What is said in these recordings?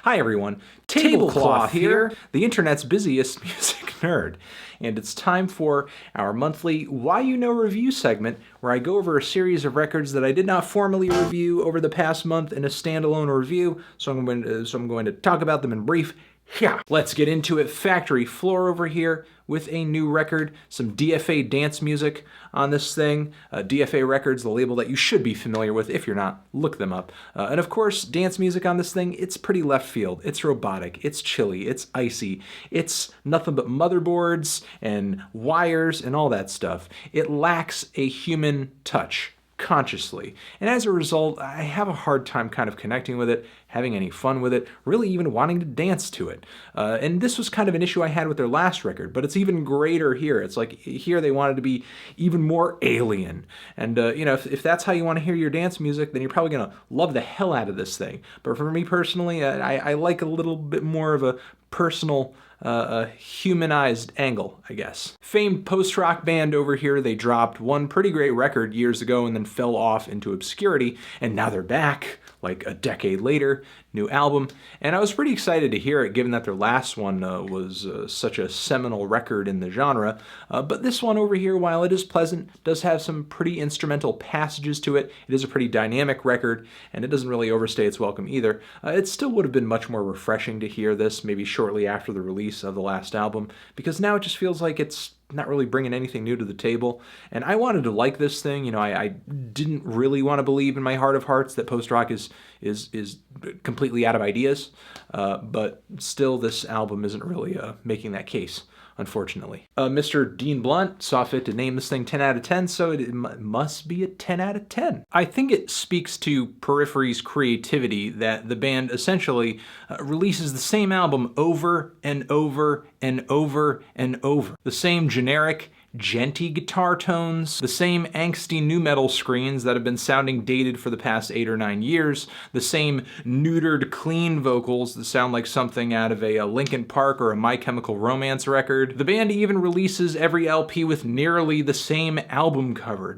Hi everyone, Tablecloth here, the internet's busiest music nerd. And it's time for our monthly Why You Know review segment, where I go over a series of records that I did not formally review over the past month in a standalone review, so I'm going to talk about them in brief. Yeah, let's get into it. Factory Floor over here with a new record, some DFA dance music on this thing. DFA Records, the label that you should be familiar with. If you're not, look them up. And of course, dance music on this thing, it's pretty left field. It's robotic, it's chilly, it's icy. It's nothing but motherboards and wires and all that stuff. It lacks a human touch. Consciously. And as a result, I have a hard time kind of connecting with it, having any fun with it, really even wanting to dance to it. And this was kind of an issue I had with their last record, but it's even greater here. It's like here they wanted to be even more alien. And, if that's how you want to hear your dance music, then you're probably going to love the hell out of this thing. But for me personally, I like a little bit more of a personal, a humanized angle, I guess. Famed post-rock band over here, they dropped one pretty great record years ago and then fell off into obscurity, and now they're back, like a decade later, new album, and I was pretty excited to hear it given that their last one was such a seminal record in the genre, but this one over here, while it is pleasant, does have some pretty instrumental passages to it. It is a pretty dynamic record, and it doesn't really overstay its welcome either. It still would have been much more refreshing to hear this maybe shortly after the release of the last album, because now it just feels like it's not really bringing anything new to the table. And I wanted to like this thing. I didn't really want to believe in my heart of hearts that post-rock is completely out of ideas, but still this album isn't really making that case, unfortunately. Mr. Dean Blunt saw fit to name this thing 10 out of 10, so it must be a 10 out of 10. I think it speaks to Periphery's creativity that the band essentially releases the same album over and over and over and over. The same generic, genty guitar tones, the same angsty nu metal screens that have been sounding dated for the past 8 or 9 years, the same neutered, clean vocals that sound like something out of a Linkin Park or a My Chemical Romance record. The band even releases every LP with nearly the same album cover,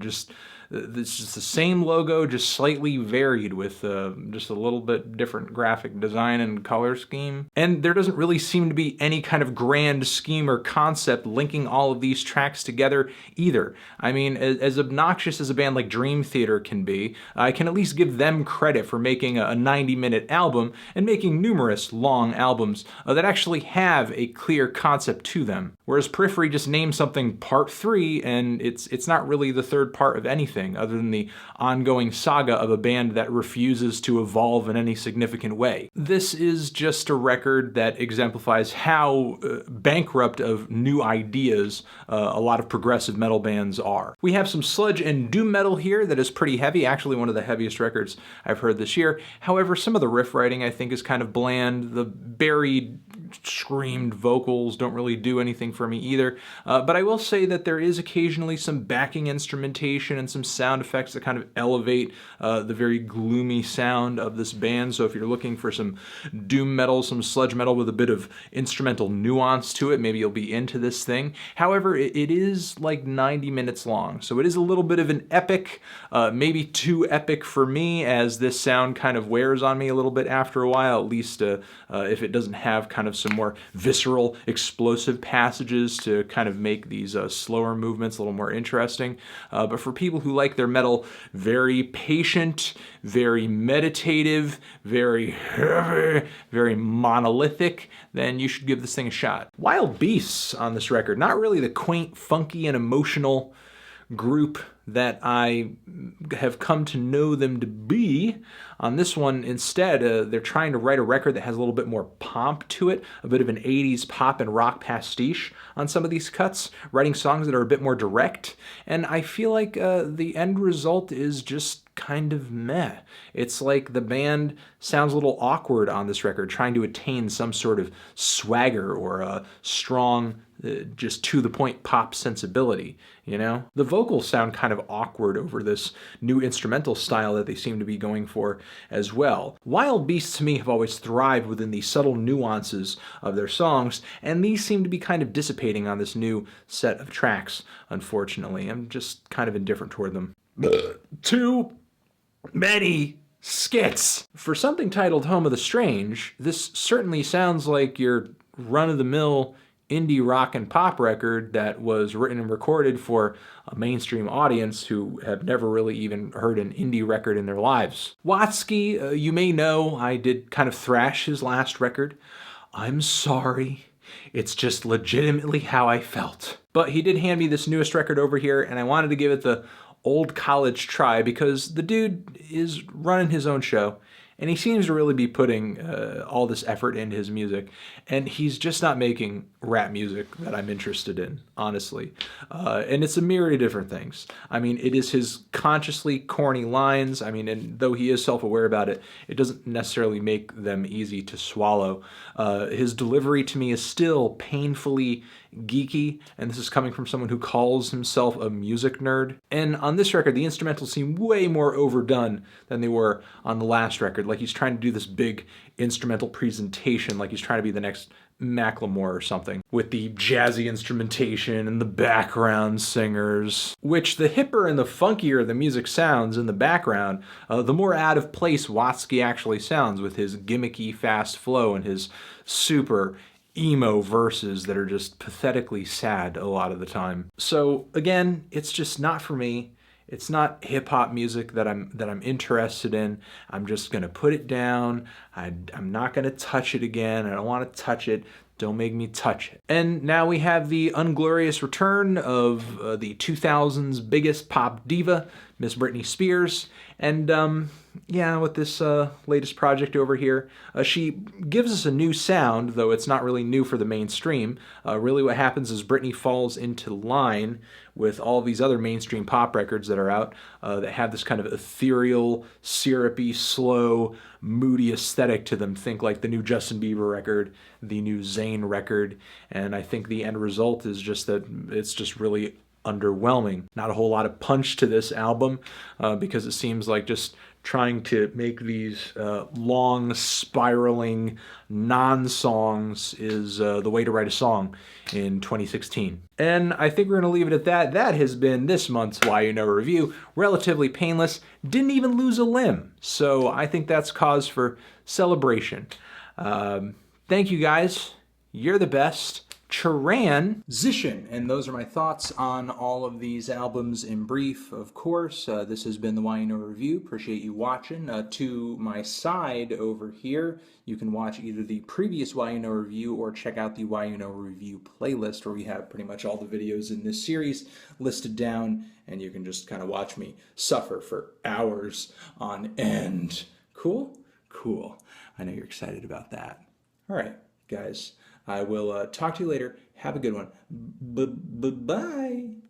it's just the same logo, just slightly varied with just a little bit different graphic design and color scheme. And there doesn't really seem to be any kind of grand scheme or concept linking all of these tracks together either. I mean, as obnoxious as a band like Dream Theater can be, I can at least give them credit for making a 90-minute album and making numerous long albums that actually have a clear concept to them. Whereas Periphery just names something Part 3, and it's not really the third part of anything other than the ongoing saga of a band that refuses to evolve in any significant way. This is just a record that exemplifies how bankrupt of new ideas a lot of progressive metal bands are. We have some sludge and doom metal here that is pretty heavy, actually one of the heaviest records I've heard this year. However, some of the riff writing I think is kind of bland. The buried, screamed vocals don't really do anything for me either, but I will say that there is occasionally some backing instrumentation and some sound effects that kind of elevate the very gloomy sound of this band. So if you're looking for some doom metal, some sludge metal with a bit of instrumental nuance to it, maybe you'll be into this thing. However, it is like 90 minutes long, so it is a little bit of an epic, maybe too epic for me, as this sound kind of wears on me a little bit after a while, at least if it doesn't have kind of some more visceral, explosive passages to kind of make these slower movements a little more interesting. But for people who like their metal very patient, very meditative, very heavy, very monolithic, then you should give this thing a shot. Wild Beasts on this record, not really the quaint, funky, and emotional group that I have come to know them to be. On this one, instead, they're trying to write a record that has a little bit more pomp to it, a bit of an 80s pop and rock pastiche on some of these cuts, writing songs that are a bit more direct, and I feel like the end result is just kind of meh. It's like the band sounds a little awkward on this record, trying to attain some sort of swagger or a strong, just to-the-point pop sensibility, you know? The vocals sound kind of awkward over this new instrumental style that they seem to be going for as well. Wild Beasts to me have always thrived within the subtle nuances of their songs, and these seem to be kind of dissipating on this new set of tracks, unfortunately. I'm just kind of indifferent toward them. Too many skits. For something titled Home of the Strange, this certainly sounds like your run-of-the-mill indie rock and pop record that was written and recorded for a mainstream audience who have never really even heard an indie record in their lives. Watsky, you may know I did kind of thrash his last record. I'm sorry. It's just legitimately how I felt. But he did hand me this newest record over here, and I wanted to give it the old college try because the dude is running his own show. And he seems to really be putting all this effort into his music. And he's just not making rap music that I'm interested in, honestly. And it's a myriad of different things. I mean, it is his consciously corny lines. I mean, and though he is self-aware about it, it doesn't necessarily make them easy to swallow. His delivery to me is still painfully geeky, and this is coming from someone who calls himself a music nerd. And on this record, the instrumentals seem way more overdone than they were on the last record. Like he's trying to do this big instrumental presentation, like he's trying to be the next Macklemore or something, with the jazzy instrumentation and the background singers, which the hipper and the funkier the music sounds in the background, the more out of place Watsky actually sounds with his gimmicky fast flow and his super emo verses that are just pathetically sad a lot of the time. So again, it's just not for me. It's not hip-hop music that I'm interested in. I'm just gonna put it down. I'm not gonna touch it again. I don't want to touch it. Don't make me touch it. And now we have the unglorious return of the 2000s biggest pop diva, Miss Britney Spears. And yeah, with this latest project over here, she gives us a new sound, though it's not really new for the mainstream. Really what happens is Britney falls into line with all these other mainstream pop records that are out that have this kind of ethereal, syrupy, slow, moody aesthetic to them. Think like the new Justin Bieber record, the new Zayn record, and I think the end result is just that it's just really underwhelming. Not a whole lot of punch to this album because it seems like just trying to make these long, spiraling non-songs is the way to write a song in 2016. And I think we're going to leave it at that. That has been this month's Why You Know review. Relatively painless. Didn't even lose a limb. So I think that's cause for celebration. Thank you guys. You're the best. Transition. And those are my thoughts on all of these albums in brief, of course. This has been the Why You Know review. Appreciate you watching. To my side over here, you can watch either the previous Why You Know review or check out the Why You Know review playlist, where we have pretty much all the videos in this series listed down, and you can just kind of watch me suffer for hours on end. Cool? Cool. I know you're excited about that. All right, guys. I will talk to you later. Have a good one. Bye.